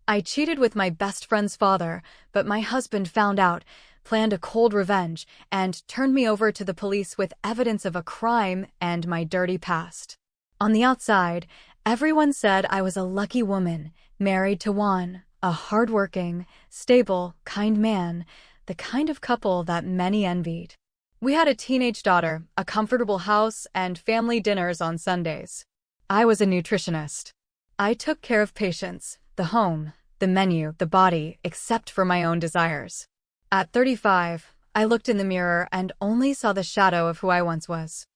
I cheated with my best friend's father, but my husband found out, planned a cold revenge, and turned me over to the police with evidence of a crime and my dirty past. On the outside, everyone said I was a lucky woman, married to Juan, a hardworking, stable, kind man, the kind of couple that many envied. We had a teenage daughter, a comfortable house, and family dinners on Sundays. I was a nutritionist. I took care of patients, the home, the menu, the body, except for my own desires. At 35, I looked in the mirror and only saw the shadow of who I once was.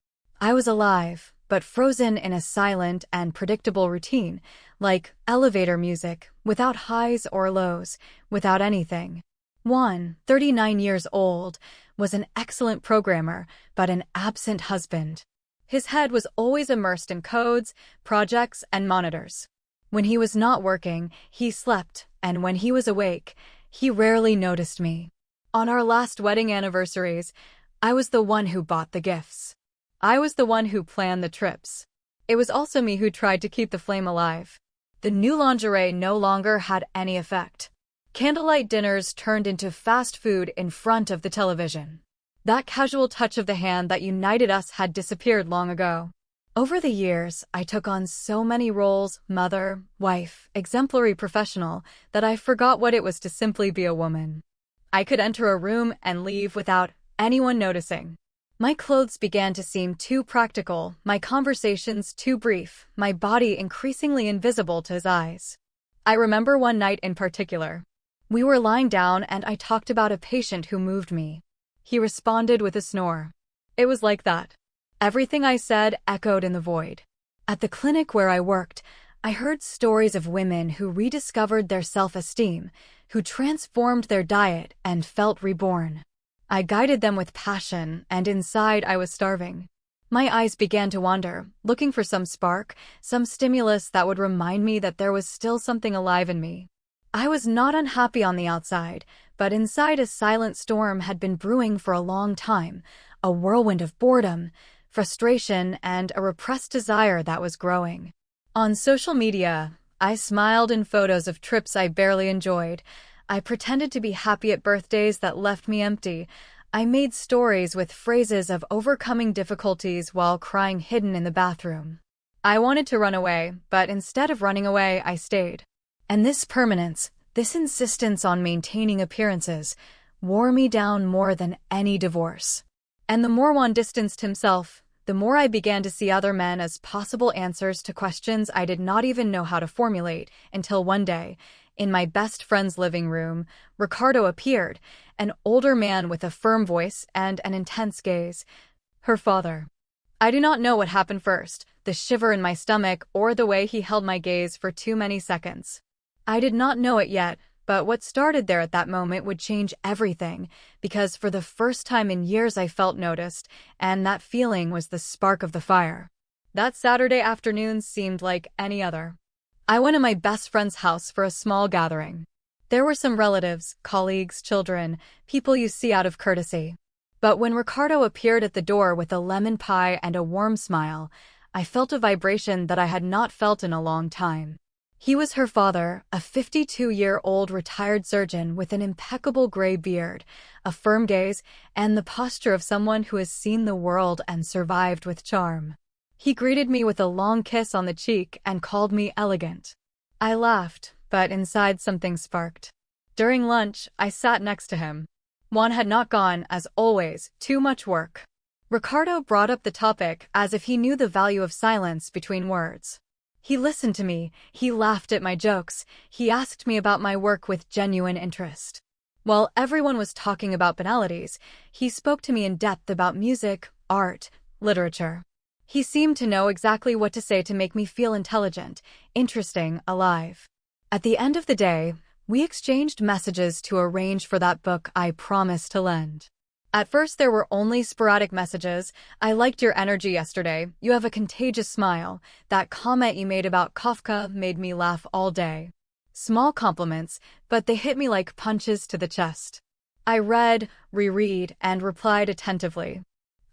I was alive, but frozen in a silent and predictable routine, like elevator music, without highs or lows, without anything. Juan, 39 years old, was an excellent programmer, but an absent husband. His head was always immersed in codes, projects, and monitors. When he was not working, he slept, and when he was awake, he rarely noticed me. On our last wedding anniversaries, I was the one who bought the gifts. I was the one who planned the trips. It was also me who tried to keep the flame alive. The new lingerie no longer had any effect. Candlelight dinners turned into fast food in front of the television. That casual touch of the hand that united us had disappeared long ago. Over the years, I took on so many roles, mother, wife, exemplary professional, that I forgot what it was to simply be a woman. I could enter a room and leave without anyone noticing. My clothes began to seem too practical, my conversations too brief, my body increasingly invisible to his eyes. I remember one night in particular. We were lying down and I talked about a patient who moved me. He responded with a snore. It was like that. Everything I said echoed in the void. At the clinic where I worked, I heard stories of women who rediscovered their self-esteem, who transformed their diet and felt reborn. I guided them with passion, and inside I was starving. My eyes began to wander, looking for some spark, some stimulus that would remind me that there was still something alive in me. I was not unhappy on the outside, but inside a silent storm had been brewing for a long time, a whirlwind of boredom, frustration, and a repressed desire that was growing. On social media, I smiled in photos of trips I barely enjoyed. I pretended to be happy at birthdays that left me empty. I made stories with phrases of overcoming difficulties while crying hidden in the bathroom. I wanted to run away, but instead of running away, I stayed. And this permanence, this insistence on maintaining appearances, wore me down more than any divorce. And the more Juan distanced himself, the more I began to see other men as possible answers to questions I did not even know how to formulate, until one day, in my best friend's living room, Ricardo appeared, an older man with a firm voice and an intense gaze. Her father. I do not know what happened first, the shiver in my stomach or the way he held my gaze for too many seconds. I did not know it yet, but what started there at that moment would change everything, because for the first time in years I felt noticed, and that feeling was the spark of the fire. That Saturday afternoon seemed like any other. I went to my best friend's house for a small gathering. There were some relatives, colleagues, children, people you see out of courtesy. But when Ricardo appeared at the door with a lemon pie and a warm smile, I felt a vibration that I had not felt in a long time. He was her father, a 52-year-old retired surgeon with an impeccable gray beard, a firm gaze, and the posture of someone who has seen the world and survived with charm. He greeted me with a long kiss on the cheek and called me elegant. I laughed, but inside something sparked. During lunch, I sat next to him. Juan had not gone, as always, too much work. Ricardo brought up the topic as if he knew the value of silence between words. He listened to me, he laughed at my jokes, he asked me about my work with genuine interest. While everyone was talking about banalities, he spoke to me in depth about music, art, literature. He seemed to know exactly what to say to make me feel intelligent, interesting, alive. At the end of the day, we exchanged messages to arrange for that book I promised to lend. At first there were only sporadic messages. I liked your energy yesterday. You have a contagious smile. That comment you made about Kafka made me laugh all day. Small compliments, but they hit me like punches to the chest. I read, reread, and replied attentively.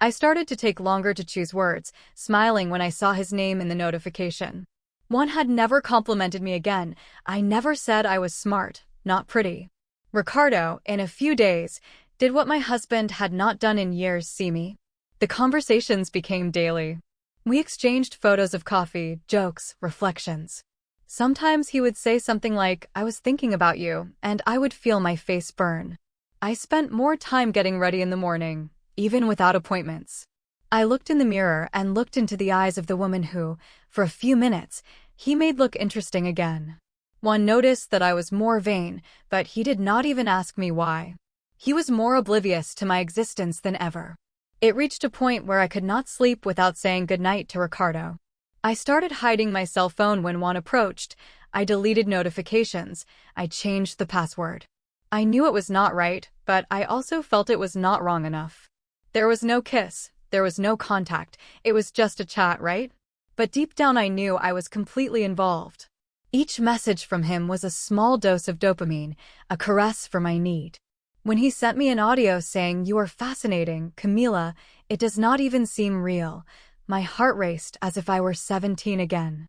I started to take longer to choose words, smiling when I saw his name in the notification. Juan had never complimented me again. I never said I was smart, not pretty. Ricardo, in a few days, did what my husband had not done in years, see me. The conversations became daily. We exchanged photos of coffee, jokes, reflections. Sometimes he would say something like, "I was thinking about you," and I would feel my face burn. I spent more time getting ready in the morning, even without appointments. I looked in the mirror and looked into the eyes of the woman who, for a few minutes, he made look interesting again. One noticed that I was more vain, but he did not even ask me why. He was more oblivious to my existence than ever. It reached a point where I could not sleep without saying goodnight to Ricardo. I started hiding my cell phone when Juan approached. I deleted notifications. I changed the password. I knew it was not right, but I also felt it was not wrong enough. There was no kiss. There was no contact. It was just a chat, right? But deep down I knew I was completely involved. Each message from him was a small dose of dopamine, a caress for my need. When he sent me an audio saying, "You are fascinating, Camila, it does not even seem real," my heart raced as if I were 17 again.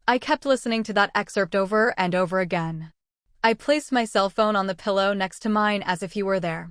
I kept listening to that excerpt over and over again. I placed my cell phone on the pillow next to mine as if he were there.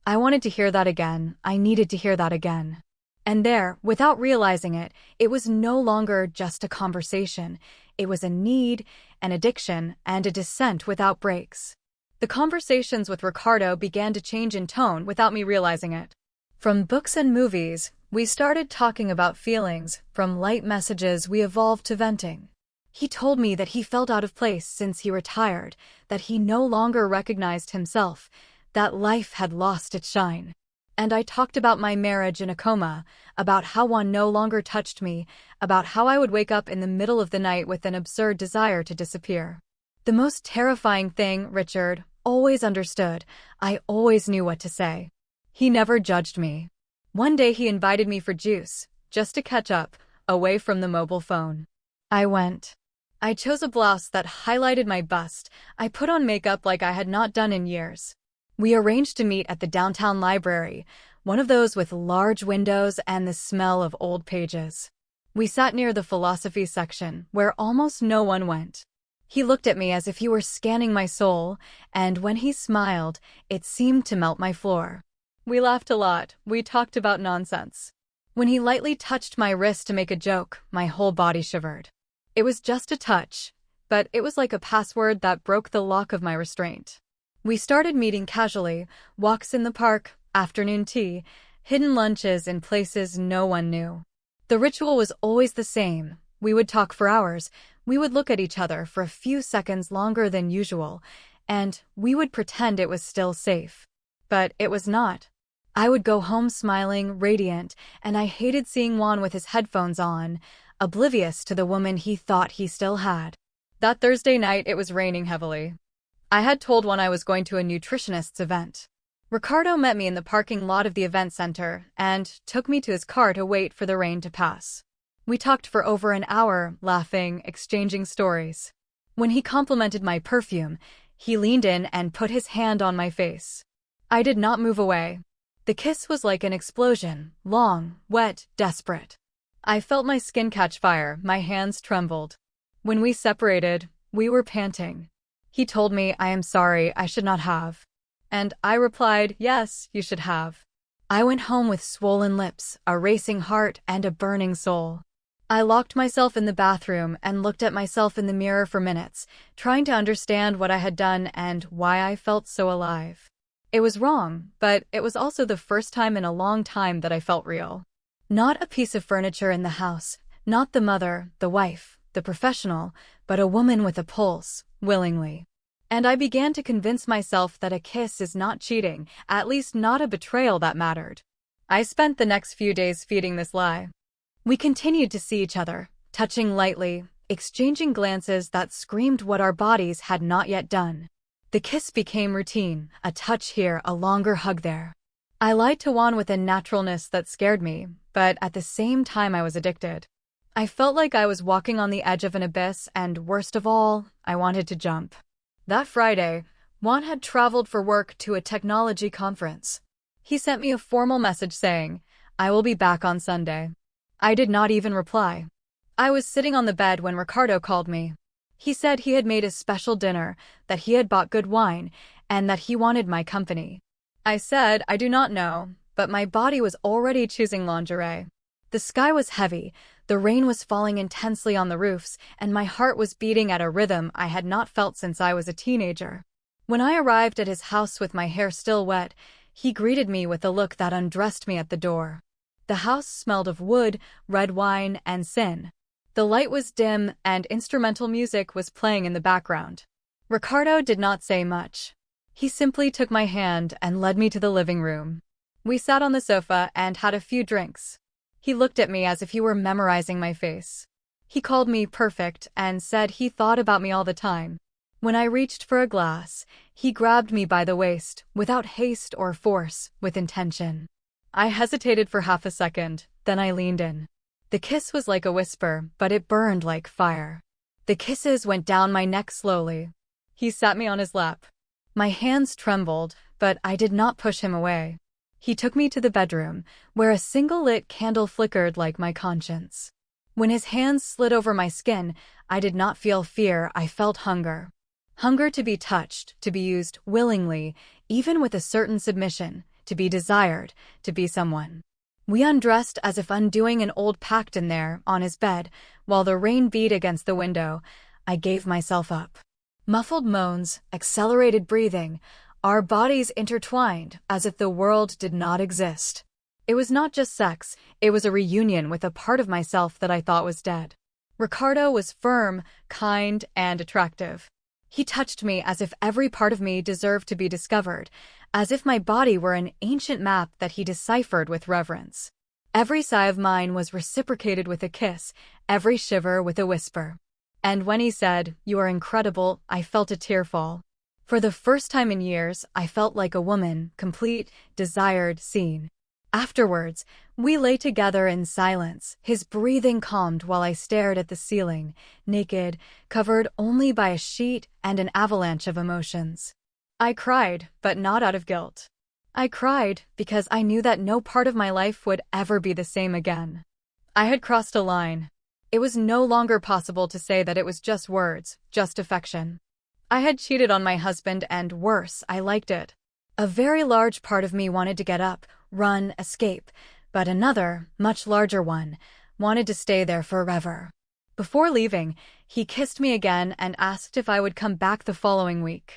I wanted to hear that again. I needed to hear that again. And there, without realizing it, it was no longer just a conversation. It was a need, an addiction, and a descent without breaks. The conversations with Ricardo began to change in tone without me realizing it. From books and movies, we started talking about feelings. From light messages, we evolved to venting. He told me that he felt out of place since he retired, that he no longer recognized himself, that life had lost its shine. And I talked about my marriage in a coma, about how Juan no longer touched me, about how I would wake up in the middle of the night with an absurd desire to disappear. The most terrifying thing, Richard always understood. I always knew what to say. He never judged me. One day he invited me for juice, just to catch up, away from the mobile phone. I went. I chose a blouse that highlighted my bust. I put on makeup like I had not done in years. We arranged to meet at the downtown library, one of those with large windows and the smell of old pages. We sat near the philosophy section, where almost no one went. He looked at me as if he were scanning my soul, and when he smiled, it seemed to melt my floor. We laughed a lot. We talked about nonsense. When he lightly touched my wrist to make a joke, my whole body shivered. It was just a touch, but it was like a password that broke the lock of my restraint. We started meeting casually, walks in the park, afternoon tea, hidden lunches in places no one knew. The ritual was always the same. We would talk for hours, we would look at each other for a few seconds longer than usual, and we would pretend it was still safe. But it was not. I would go home smiling, radiant, and I hated seeing Juan with his headphones on, oblivious to the woman he thought he still had. That Thursday night it was raining heavily. I had told Juan I was going to a nutritionist's event. Ricardo met me in the parking lot of the event center and took me to his car to wait for the rain to pass. We talked for over an hour, laughing, exchanging stories. When he complimented my perfume, he leaned in and put his hand on my face. I did not move away. The kiss was like an explosion, long, wet, desperate. I felt my skin catch fire, my hands trembled. When we separated, we were panting. He told me, "I am sorry, I should not have." And I replied, "Yes, you should have." I went home with swollen lips, a racing heart, and a burning soul. I locked myself in the bathroom and looked at myself in the mirror for minutes, trying to understand what I had done and why I felt so alive. It was wrong, but it was also the first time in a long time that I felt real. Not a piece of furniture in the house, not the mother, the wife, the professional, but a woman with a pulse, willingly. And I began to convince myself that a kiss is not cheating, at least not a betrayal that mattered. I spent the next few days feeding this lie. We continued to see each other, touching lightly, exchanging glances that screamed what our bodies had not yet done. The kiss became routine, a touch here, a longer hug there. I lied to Juan with a naturalness that scared me, but at the same time I was addicted. I felt like I was walking on the edge of an abyss, and worst of all, I wanted to jump. That Friday, Juan had traveled for work to a technology conference. He sent me a formal message saying, "I will be back on Sunday." I did not even reply. I was sitting on the bed when Ricardo called me. He said he had made a special dinner, that he had bought good wine, and that he wanted my company. I said I do not know, but my body was already choosing lingerie. The sky was heavy, the rain was falling intensely on the roofs, and my heart was beating at a rhythm I had not felt since I was a teenager. When I arrived at his house with my hair still wet, he greeted me with a look that undressed me at the door. The house smelled of wood, red wine, and sin. The light was dim, and instrumental music was playing in the background. Ricardo did not say much. He simply took my hand and led me to the living room. We sat on the sofa and had a few drinks. He looked at me as if he were memorizing my face. He called me perfect and said he thought about me all the time. When I reached for a glass, he grabbed me by the waist, without haste or force, with intention. I hesitated for half a second, then I leaned in. The kiss was like a whisper, but it burned like fire. The kisses went down my neck slowly. He sat me on his lap. My hands trembled, but I did not push him away. He took me to the bedroom, where a single lit candle flickered like my conscience. When his hands slid over my skin, I did not feel fear, I felt hunger. Hunger to be touched, to be used willingly, even with a certain submission, to be desired, to be someone. We undressed as if undoing an old pact in there, on his bed, while the rain beat against the window. I gave myself up. Muffled moans, accelerated breathing, our bodies intertwined as if the world did not exist. It was not just sex, it was a reunion with a part of myself that I thought was dead. Ricardo was firm, kind, and attractive. He touched me as if every part of me deserved to be discovered, as if my body were an ancient map that he deciphered with reverence. Every sigh of mine was reciprocated with a kiss, every shiver with a whisper. And when he said, "You are incredible," I felt a tear fall. For the first time in years, I felt like a woman, complete, desired, seen. Afterwards, we lay together in silence, his breathing calmed while I stared at the ceiling, naked, covered only by a sheet and an avalanche of emotions. I cried, but not out of guilt. I cried because I knew that no part of my life would ever be the same again. I had crossed a line. It was no longer possible to say that it was just words, just affection. I had cheated on my husband, and worse, I liked it. A very large part of me wanted to get up, run, escape, but another, much larger one, wanted to stay there forever. Before leaving, he kissed me again and asked if I would come back the following week.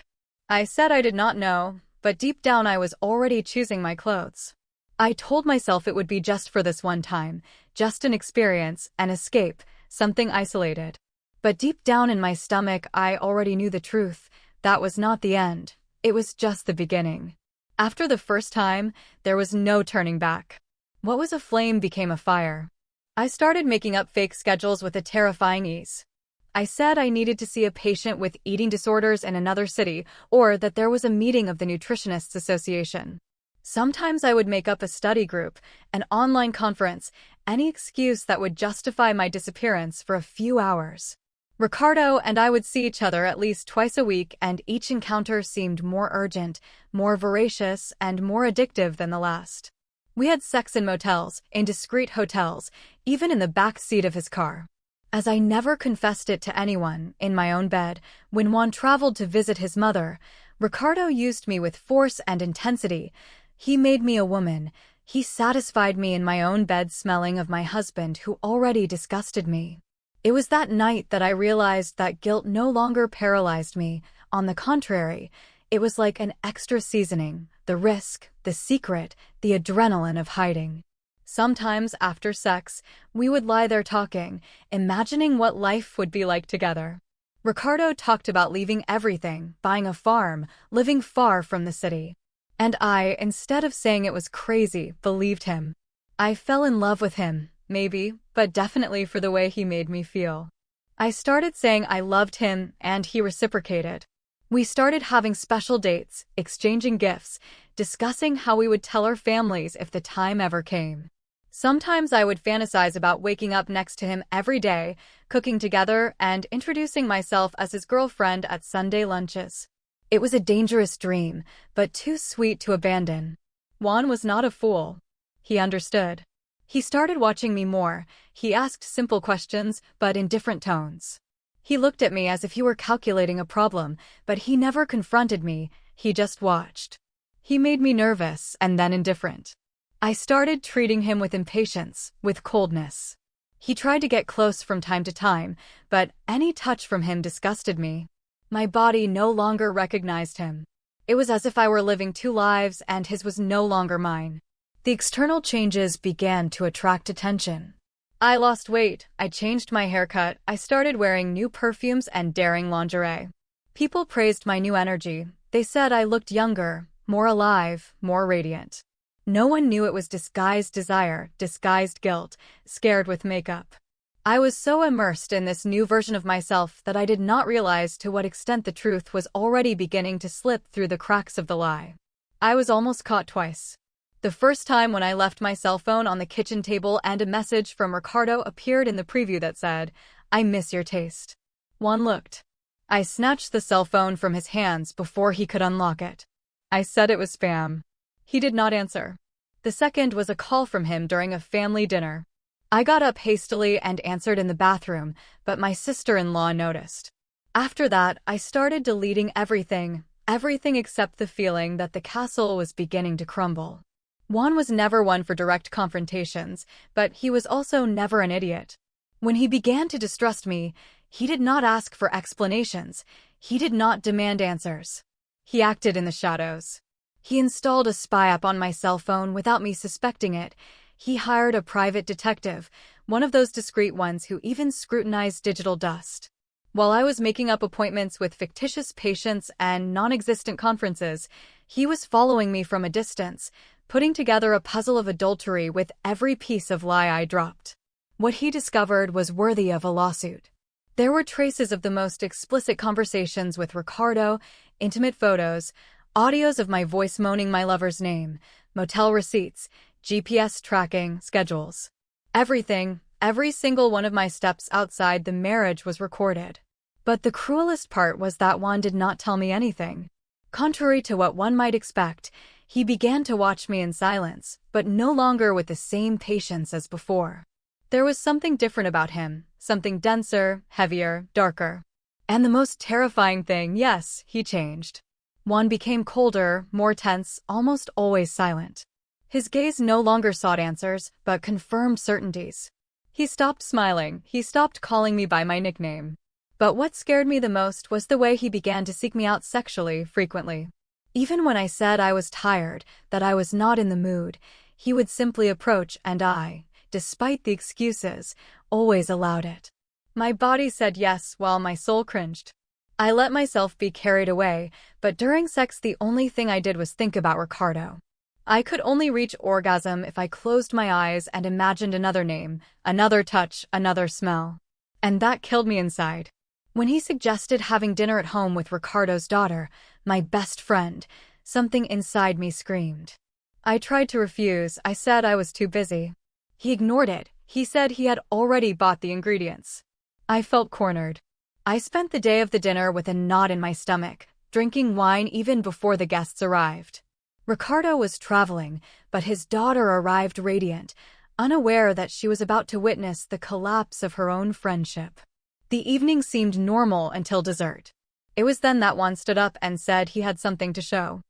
I said I did not know, but deep down I was already choosing my clothes. I told myself it would be just for this one time, just an experience, an escape, something isolated. But deep down in my stomach, I already knew the truth. That was not the end. It was just the beginning. After the first time, there was no turning back. What was a flame became a fire. I started making up fake schedules with a terrifying ease. I said I needed to see a patient with eating disorders in another city, or that there was a meeting of the Nutritionists Association. Sometimes I would make up a study group, an online conference, any excuse that would justify my disappearance for a few hours. Ricardo and I would see each other at least twice a week, and each encounter seemed more urgent, more voracious, and more addictive than the last. We had sex in motels, in discreet hotels, even in the back seat of his car. As I never confessed it to anyone, in my own bed, when Juan traveled to visit his mother, Ricardo used me with force and intensity. He made me a woman. He satisfied me in my own bed, smelling of my husband who already disgusted me. It was that night that I realized that guilt no longer paralyzed me. On the contrary, it was like an extra seasoning, the risk, the secret, the adrenaline of hiding. Sometimes after sex, we would lie there talking, imagining what life would be like together. Ricardo talked about leaving everything, buying a farm, living far from the city. And I, instead of saying it was crazy, believed him. I fell in love with him, maybe, but definitely for the way he made me feel. I started saying I loved him, and he reciprocated. We started having special dates, exchanging gifts, discussing how we would tell our families if the time ever came. Sometimes I would fantasize about waking up next to him every day, cooking together, and introducing myself as his girlfriend at Sunday lunches. It was a dangerous dream, but too sweet to abandon. Juan was not a fool. He understood. He started watching me more. He asked simple questions, but in different tones. He looked at me as if he were calculating a problem, but he never confronted me, he just watched. He made me nervous and then indifferent. I started treating him with impatience, with coldness. He tried to get close from time to time, but any touch from him disgusted me. My body no longer recognized him. It was as if I were living two lives and his was no longer mine. The external changes began to attract attention. I lost weight, I changed my haircut, I started wearing new perfumes and daring lingerie. People praised my new energy. They said I looked younger, more alive, more radiant. No one knew it was disguised desire, disguised guilt, scared with makeup. I was so immersed in this new version of myself that I did not realize to what extent the truth was already beginning to slip through the cracks of the lie. I was almost caught twice. The first time when I left my cell phone on the kitchen table and a message from Ricardo appeared in the preview that said, "I miss your taste." One looked. I snatched the cell phone from his hands before he could unlock it. I said it was spam. He did not answer. The second was a call from him during a family dinner. I got up hastily and answered in the bathroom, but my sister-in-law noticed. After that, I started deleting everything except the feeling that the castle was beginning to crumble. Juan was never one for direct confrontations, but he was also never an idiot. When he began to distrust me, he did not ask for explanations. He did not demand answers. He acted in the shadows. He installed a spy app on my cell phone without me suspecting it. He hired a private detective, one of those discreet ones who even scrutinized digital dust. While I was making up appointments with fictitious patients and non-existent conferences, he was following me from a distance, putting together a puzzle of adultery with every piece of lie I dropped. What he discovered was worthy of a lawsuit. There were traces of the most explicit conversations with Ricardo, intimate photos, audios of my voice moaning my lover's name, motel receipts, GPS tracking, schedules. Everything, every single one of my steps outside the marriage was recorded. But the cruelest part was that Juan did not tell me anything. Contrary to what one might expect, he began to watch me in silence, but no longer with the same patience as before. There was something different about him, something denser, heavier, darker. And the most terrifying thing, yes, he changed. Juan became colder, more tense, almost always silent. His gaze no longer sought answers, but confirmed certainties. He stopped smiling, he stopped calling me by my nickname. But what scared me the most was the way he began to seek me out sexually frequently. Even when I said I was tired, that I was not in the mood, he would simply approach and I, despite the excuses, always allowed it. My body said yes while my soul cringed. I let myself be carried away, but during sex the only thing I did was think about Ricardo. I could only reach orgasm if I closed my eyes and imagined another name, another touch, another smell. And that killed me inside. When he suggested having dinner at home with Ricardo's daughter, my best friend, something inside me screamed. I tried to refuse. I said I was too busy. He ignored it. He said he had already bought the ingredients. I felt cornered. I spent the day of the dinner with a knot in my stomach, drinking wine even before the guests arrived. Ricardo was traveling, but his daughter arrived radiant, unaware that she was about to witness the collapse of her own friendship. The evening seemed normal until dessert. It was then that Juan stood up and said he had something to show.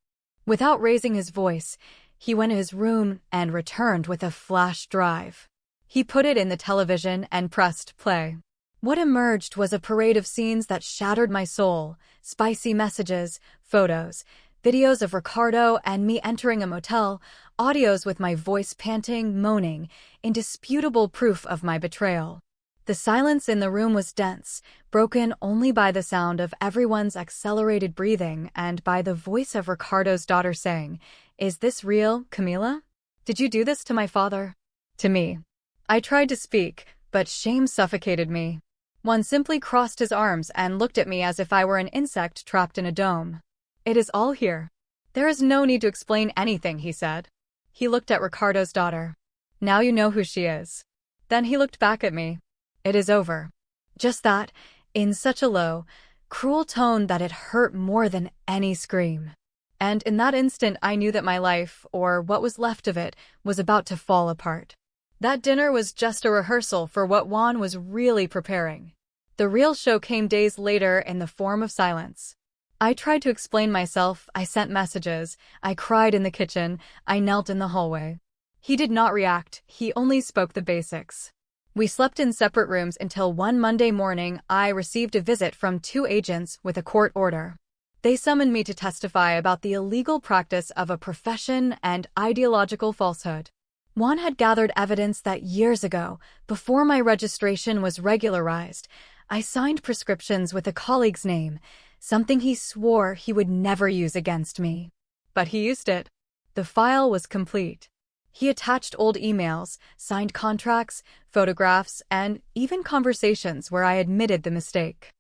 Without raising his voice, he went to his room and returned with a flash drive. He put it in the television and pressed play. What emerged was a parade of scenes that shattered my soul, spicy messages, photos, videos of Ricardo and me entering a motel, audios with my voice panting, moaning, indisputable proof of my betrayal. The silence in the room was dense, broken only by the sound of everyone's accelerated breathing and by the voice of Ricardo's daughter saying, "Is this real, Camila? Did you do this to my father?" To me. I tried to speak, but shame suffocated me. One simply crossed his arms and looked at me as if I were an insect trapped in a dome. "It is all here. There is no need to explain anything," he said. He looked at Ricardo's daughter. "Now you know who she is." Then he looked back at me. "It is over." Just that, in such a low, cruel tone that it hurt more than any scream. And in that instant I knew that my life, or what was left of it, was about to fall apart. That dinner was just a rehearsal for what Juan was really preparing. The real show came days later in the form of silence. I tried to explain myself, I sent messages, I cried in the kitchen, I knelt in the hallway. He did not react, he only spoke the basics. We slept in separate rooms until one Monday morning I received a visit from 2 agents with a court order. They summoned me to testify about the illegal practice of a profession and ideological falsehood. Juan had gathered evidence that years ago, before my registration was regularized, I signed prescriptions with a colleague's name, something he swore he would never use against me. But he used it. The file was complete. He attached old emails, signed contracts, photographs, and even conversations where I admitted the mistake.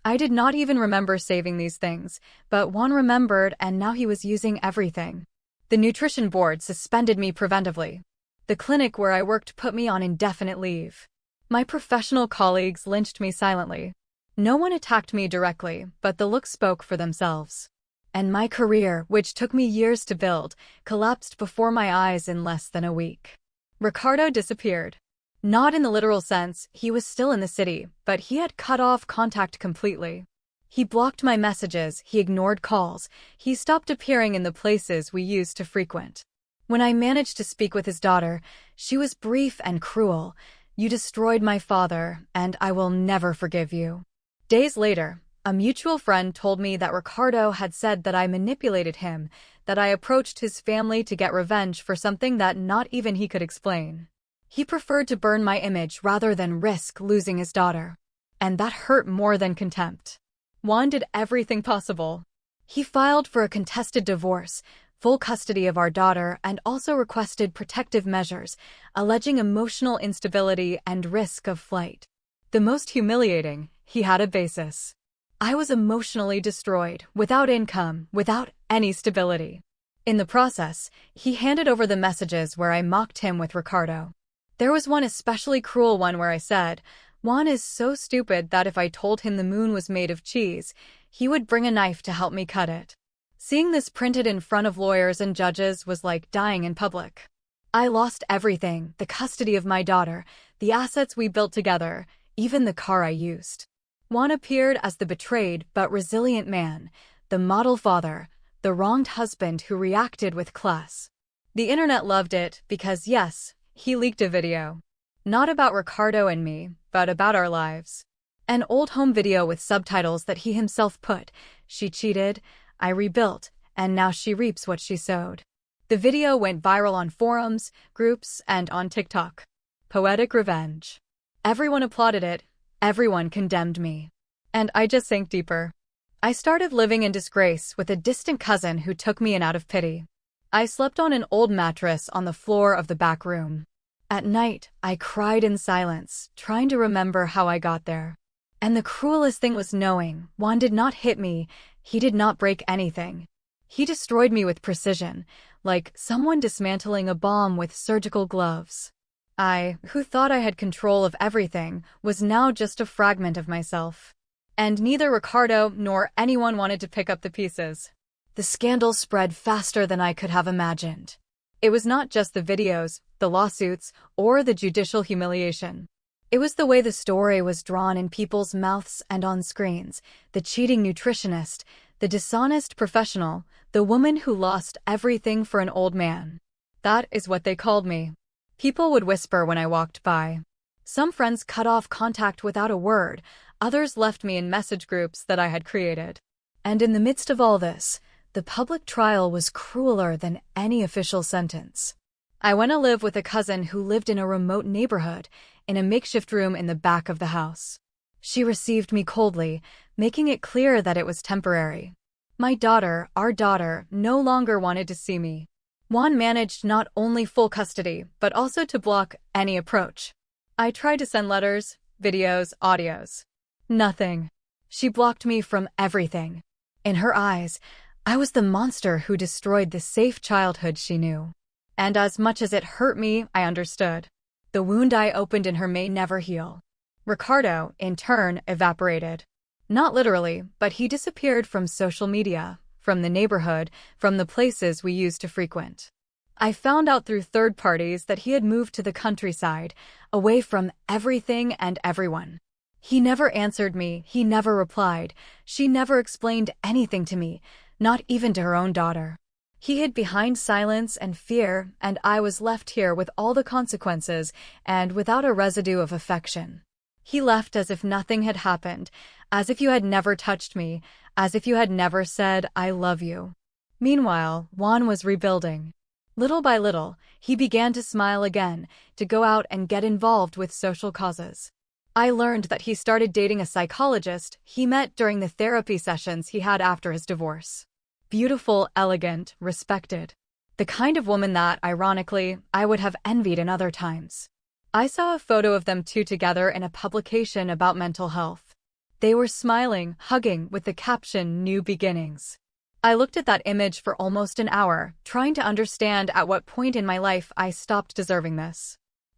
I did not even remember saving these things, but Juan remembered and now he was using everything. The nutrition board suspended me preventively. The clinic where I worked put me on indefinite leave. My professional colleagues lynched me silently. No one attacked me directly, but the looks spoke for themselves. And my career, which took me years to build, collapsed before my eyes in less than a week. Ricardo disappeared. Not in the literal sense, he was still in the city, but he had cut off contact completely. He blocked my messages, he ignored calls, he stopped appearing in the places we used to frequent. When I managed to speak with his daughter, she was brief and cruel. "You destroyed my father, and I will never forgive you." Days later, a mutual friend told me that Ricardo had said that I manipulated him, that I approached his family to get revenge for something that not even he could explain. He preferred to burn my image rather than risk losing his daughter. And that hurt more than contempt. Juan did everything possible. He filed for a contested divorce, full custody of our daughter, and also requested protective measures, alleging emotional instability and risk of flight. The most humiliating, he had a basis. I was emotionally destroyed, without income, without any stability. In the process, he handed over the messages where I mocked him with Ricardo. There was one especially cruel one where I said, "Juan is so stupid that if I told him the moon was made of cheese, he would bring a knife to help me cut it." Seeing this printed in front of lawyers and judges was like dying in public. I lost everything, the custody of my daughter, the assets we built together, even the car I used. Juan appeared as the betrayed but resilient man, the model father, the wronged husband who reacted with class. The internet loved it because, yes, he leaked a video. Not about Ricardo and me, but about our lives. An old home video with subtitles that he himself put. "She cheated, I rebuilt, and now she reaps what she sowed." The video went viral on forums, groups, and on TikTok. Poetic revenge. Everyone applauded it, everyone condemned me. And I just sank deeper. I started living in disgrace with a distant cousin who took me in out of pity. I slept on an old mattress on the floor of the back room. At night, I cried in silence, trying to remember how I got there. And the cruelest thing was knowing Juan did not hit me, he did not break anything. He destroyed me with precision, like someone dismantling a bomb with surgical gloves. I, who thought I had control of everything, was now just a fragment of myself. And neither Ricardo nor anyone wanted to pick up the pieces. The scandal spread faster than I could have imagined. It was not just the videos, the lawsuits, or the judicial humiliation. It was the way the story was drawn in people's mouths and on screens, the cheating nutritionist, the dishonest professional, the woman who lost everything for an old man. That is what they called me. People would whisper when I walked by. Some friends cut off contact without a word, others left me in message groups that I had created. And in the midst of all this, the public trial was crueler than any official sentence. I went to live with a cousin who lived in a remote neighborhood, in a makeshift room in the back of the house. She received me coldly, making it clear that it was temporary. My daughter, our daughter, no longer wanted to see me. Juan managed not only full custody, but also to block any approach. I tried to send letters, videos, audios. Nothing. She blocked me from everything. In her eyes, I was the monster who destroyed the safe childhood she knew. And as much as it hurt me, I understood. The wound I opened in her may never heal. Ricardo, in turn, evaporated. Not literally, but he disappeared from social media, from the neighborhood, from the places we used to frequent. I found out through third parties that he had moved to the countryside, away from everything and everyone. He never answered me, he never replied, she never explained anything to me, not even to her own daughter. He hid behind silence and fear, and I was left here with all the consequences and without a residue of affection. He left as if nothing had happened, as if you had never touched me, as if you had never said, "I love you." Meanwhile, Juan was rebuilding. Little by little, he began to smile again, to go out and get involved with social causes. I learned that he started dating a psychologist he met during the therapy sessions he had after his divorce. Beautiful, elegant, respected. The kind of woman that, ironically, I would have envied in other times. I saw a photo of them two together in a publication about mental health. They were smiling, hugging, with the caption, "New Beginnings." I looked at that image for almost an hour, trying to understand at what point in my life I stopped deserving this.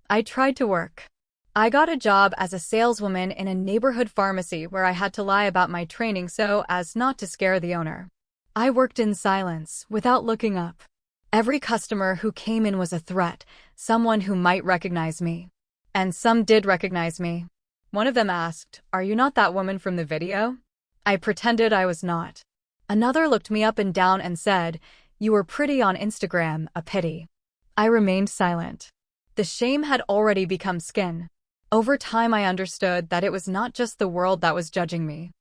I tried to work. I got a job as a saleswoman in a neighborhood pharmacy where I had to lie about my training so as not to scare the owner. I worked in silence, without looking up. Every customer who came in was a threat, someone who might recognize me. And some did recognize me. One of them asked, "Are you not that woman from the video?" I pretended I was not. Another looked me up and down and said, "You were pretty on Instagram, a pity." I remained silent. The shame had already become skin. Over time I understood that it was not just the world that was judging me.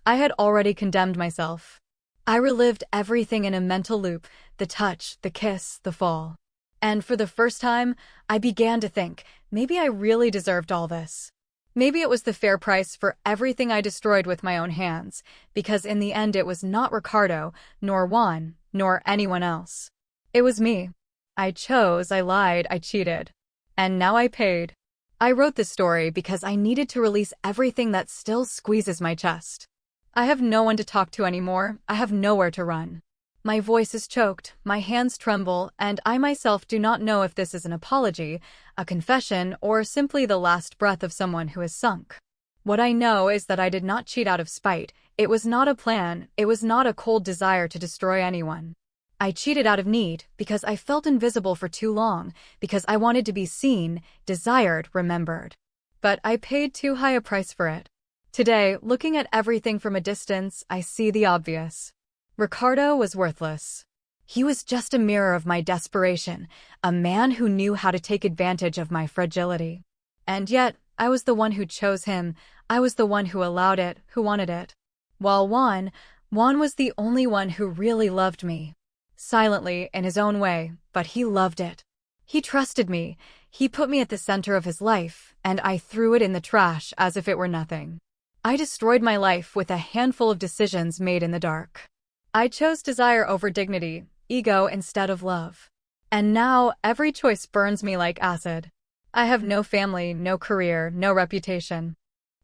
I had already condemned myself. I relived everything in a mental loop, the touch, the kiss, the fall. And for the first time, I began to think, maybe I really deserved all this. Maybe it was the fair price for everything I destroyed with my own hands, because in the end it was not Ricardo, nor Juan, nor anyone else. It was me. I chose, I lied, I cheated. And now I paid. I wrote this story because I needed to release everything that still squeezes my chest. I have no one to talk to anymore, I have nowhere to run. My voice is choked, my hands tremble, and I myself do not know if this is an apology, a confession, or simply the last breath of someone who has sunk. What I know is that I did not cheat out of spite, it was not a plan, it was not a cold desire to destroy anyone. I cheated out of need, because I felt invisible for too long, because I wanted to be seen, desired, remembered. But I paid too high a price for it. Today, looking at everything from a distance, I see the obvious. Ricardo was worthless. He was just a mirror of my desperation, a man who knew how to take advantage of my fragility. And yet, I was the one who chose him, I was the one who allowed it, who wanted it. While Juan was the only one who really loved me. Silently, in his own way, but he loved it. He trusted me, he put me at the center of his life, and I threw it in the trash as if it were nothing. I destroyed my life with a handful of decisions made in the dark. I chose desire over dignity, ego instead of love. And now, every choice burns me like acid. I have no family, no career, no reputation.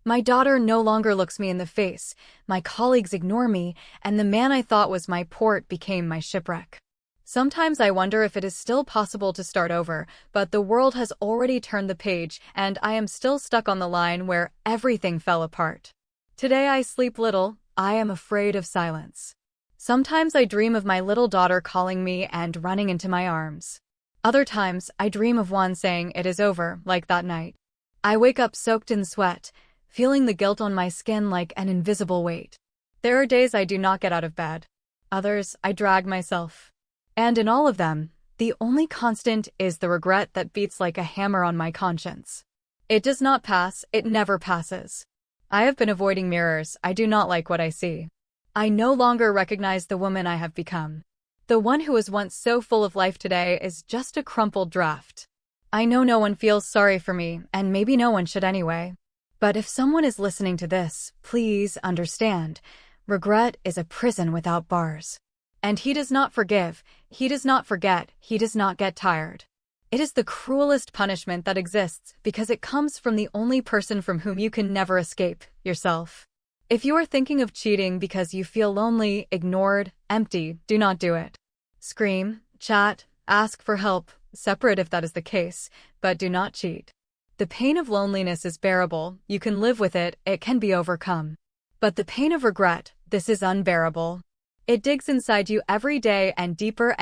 My daughter no longer looks me in the face, my colleagues ignore me, and the man I thought was my port became my shipwreck. Sometimes I wonder if it is still possible to start over, but the world has already turned the page, and I am still stuck on the line where everything fell apart. Today I sleep little, I am afraid of silence. Sometimes I dream of my little daughter calling me and running into my arms. Other times, I dream of Juan saying it is over, like that night. I wake up soaked in sweat, feeling the guilt on my skin like an invisible weight. There are days I do not get out of bed. Others, I drag myself. And in all of them, the only constant is the regret that beats like a hammer on my conscience. It does not pass, it never passes. I have been avoiding mirrors, I do not like what I see. I no longer recognize the woman I have become. The one who was once so full of life today is just a crumpled draft. I know no one feels sorry for me, and maybe no one should anyway. But if someone is listening to this, please understand, regret is a prison without bars. And he does not forgive, he does not forget, he does not get tired. It is the cruelest punishment that exists because it comes from the only person from whom you can never escape, yourself. If you are thinking of cheating because you feel lonely, ignored, empty, do not do it. Scream, chat, ask for help, separate if that is the case, but do not cheat. The pain of loneliness is bearable, you can live with it, it can be overcome. But the pain of regret, this is unbearable. It digs inside you every day and deeper,